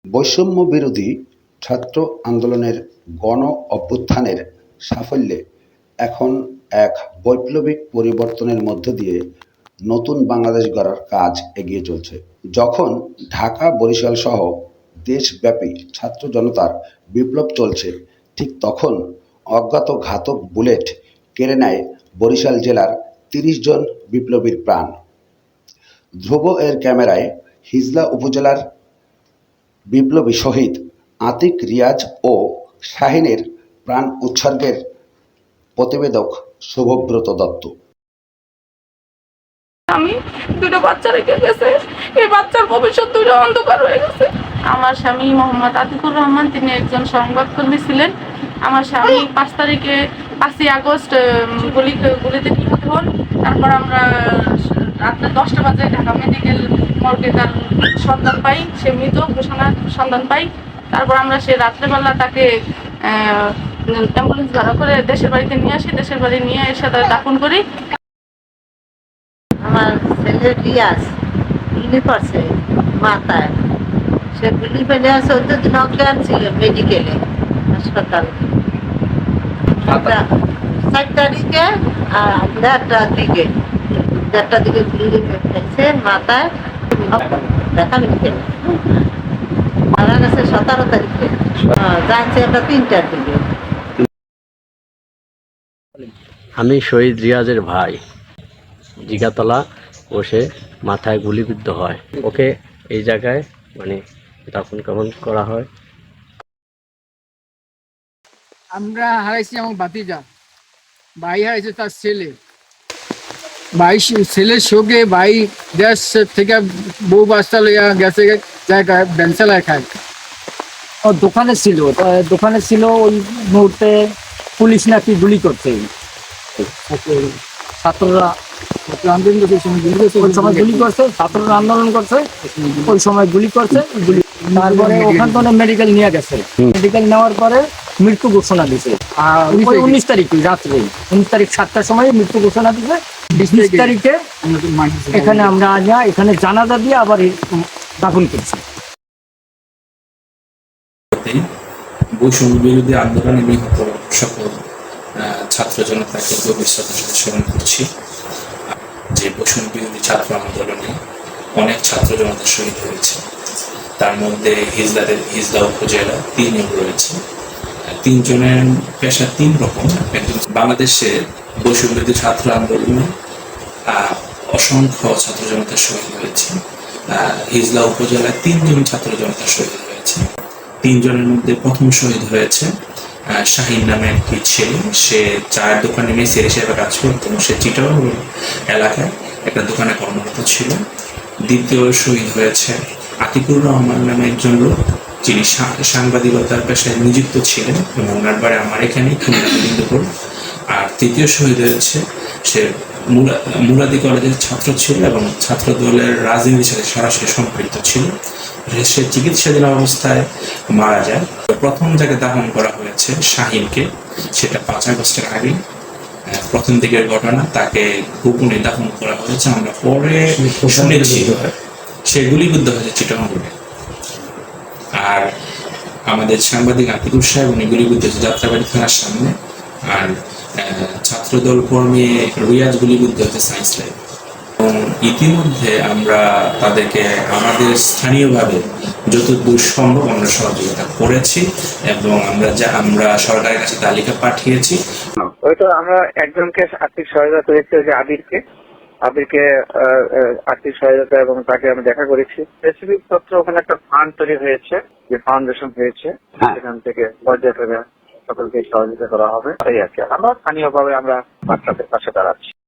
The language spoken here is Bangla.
বৈষম্য বিরোধী ছাত্র আন্দোলনের গণ অভ্যুত্থানের সাফল্যে এখন এক বৈপ্লবিক পরিবর্তনের মধ্য দিয়ে নতুন বাংলাদেশ গড়ার কাজ এগিয়ে চলছে। যখন ঢাকা বরিশাল সহ দেশব্যাপী ছাত্র জনতার বিপ্লব চলছে, ঠিক তখন অজ্ঞাত ঘাতক বুলেট কেড়ে নেয় বরিশাল জেলার ৩০ জন বিপ্লবীর প্রাণ। ধ্রুব এর ক্যামেরায় হিজলা উপজেলার বিপ্লবী শহীদ আতিক, রিয়াজ ও শাহীনের প্রাণ উৎসর্গের প্রতিবেদক শুভব্রত দত্ত। আমি দুটো বাচ্চা রেখে গেছে, এই বাচ্চার ভবিষ্যৎ দুটো অন্ধকার হয়ে গেছে। আমার স্বামী মোহাম্মদ আতিকুর রহমান, তিনি একজন সংবাদকর্মী ছিলেন। আমার স্বামী 5 আগস্ট গুলিতে নিহত হন। তারপর আমরা রাত্রে 10টা বাজে ঢাকা মেডিকেল মর্গে তার সন্ধান পাই, সে মৃত ঘোষণার সন্ধান পাই। তারপর আমরা সে রাত্রেবেলা তাকে অ্যাম্বুলেন্স ভাড়া করে দেশের বাড়িতে নিয়ে আসি। দেশের বাড়ি নিয়ে এসে তাকে দাফন করি। আমার ছেলে রিয়াজ গুলি করছে মাথায়, সে গুলি ফেলে 14 দিন অজ্ঞান ছিল মেডিকেলে হাসপাতালে। 4 তারিখে আর 1:30টার দিকে গুলি ফেলছে মাথায়, ঢাকা মেডিকেলে। মারা গেছে 17 তারিখে, জানছে এটা 3টার দিকে। আমি শহীদ রিয়াজের ভাই। জিগাতলা বসে মাথায় গুলিবিদ্ধ হয়, ওকে এই জায়গায় দাফন কাফন করা হয়। আমরা হারাইছি আমার ভাতিজা, ভাই হারাইছে তার ছেলে। ভাই ছেলের শোকে ভাই দেশ থেকে বউ বাচ্চা লইয়া গেছে জায়গায় বেঞ্চালায় খায়। ও দোকানে ছিল ওই মুহূর্তে পুলিশ নাকি গুলি করছে। ছাত্ররা আন্দোলন করছে, ওই সময় গুলি করছে, ছাত্ররা আন্দোলন করছে, ওই সময় গুলি করছে। তারপরে ওখান থেকে মেডিকেল নিয়ে গেছে। মেডিকেল নেওয়ার পরে মৃত্যু ঘোষণা দিছে। আর 19 তারিখ রাত্রে 19 তারিখ 7টার সময় মৃত্যু ঘোষণা দিছে। 20 তারিখে এখানে আমরা এখানে জানাজা দিয়ে আবার দাফন করছি। বৈষম্য বিরোধী আন্দোলনে নিহত সকল ছাত্র জনতাকে গভীর শ্রদ্ধার সাথে স্মরণ করছি। যে বৈষম্য বিরোধী ছাত্র আন্দোলনে অনেক ছাত্র জনতা শহীদ হয়েছে, তার মধ্যে হিজলা উপজেলা 3 জন রয়েছে। 3 জনের পেশা 3 রকম। বাংলাদেশের বৈষম্য বিরোধী ছাত্র আন্দোলনে অসংখ্য ছাত্র জনতা শহীদ হয়েছে। হিজলা উপজেলায় 3 জন ছাত্র জনতা শহীদ হয়েছে। 3 জনের মধ্যে প্রথম শহীদ হয়েছে শাহীন নামে একটি ছেলে। সে চায়ের দোকানে মেসের হিসেবে কাজ করত। সে চিটাগং এলাকায় একটা দোকানে কর্মরত ছিল। দ্বিতীয় শহীদ হয়েছে আতিকুর রহমান নামে একজন লোক, যিনি সাংবাদিকতার পেশায় নিযুক্ত ছিলেন এবং ওনার বাড়ি আমার এখানেই খুলনা। আর তৃতীয় শহীদ হয়েছে, সে মুরাদি কলেজের ছাত্র ছিল এবং ছাত্র দলের রাজনীতির সাথে সরাসরি সম্পৃক্ত ছিল। সে চিকিৎসাধীন অবস্থায় মারা যায়। প্রথম যাকে দাফন করা হয়েছে শাহীনকে, সেটা 5 আগস্টের আগে প্রথম দিকের ঘটনা। তাকে গোপনে দাফন করা হয়েছে। আমরা পরে শুনেছি সে গুলিবিদ্ধ হয়েছে চিটাগংয়ে। আর আমাদের সাংবাদিক আতিকুর সাহেব উনি গুলিবিদ্ধ হয়েছে যাত্রাবাড়ি থানার সামনে। আর ছাত্রদল কর্মী রিয়াজ গুলিবিদ্ধ হয়েছে সায়েন্স ল্যাব। এবং ইতিমধ্যে আমরা তাদেরকে আমাদের স্থানীয়ভাবে যতদূর সম্ভব আমরা সহযোগিতা করেছি এবং আমরা সরকারের কাছে তালিকা পাঠিয়েছি। ওইটা আমরা একজনকে আর্থিক সহায়তা করেছি, ওই যে আবিরকে আর্থিক সহায়তা, এবং তাকে আমি দেখা করেছি। স্পেসিফিক তথ্য ওখানে একটা ফান্ড তৈরি হয়েছে, যে ফাউন্ডেশন হয়েছে, সেখান থেকে পর্যায়ক্রমে সকলকে সহযোগিতা করা হবে। এই আর কি, আমরা স্থানীয়ভাবে আমরা বাচ্চাদের পাশে দাঁড়াচ্ছি।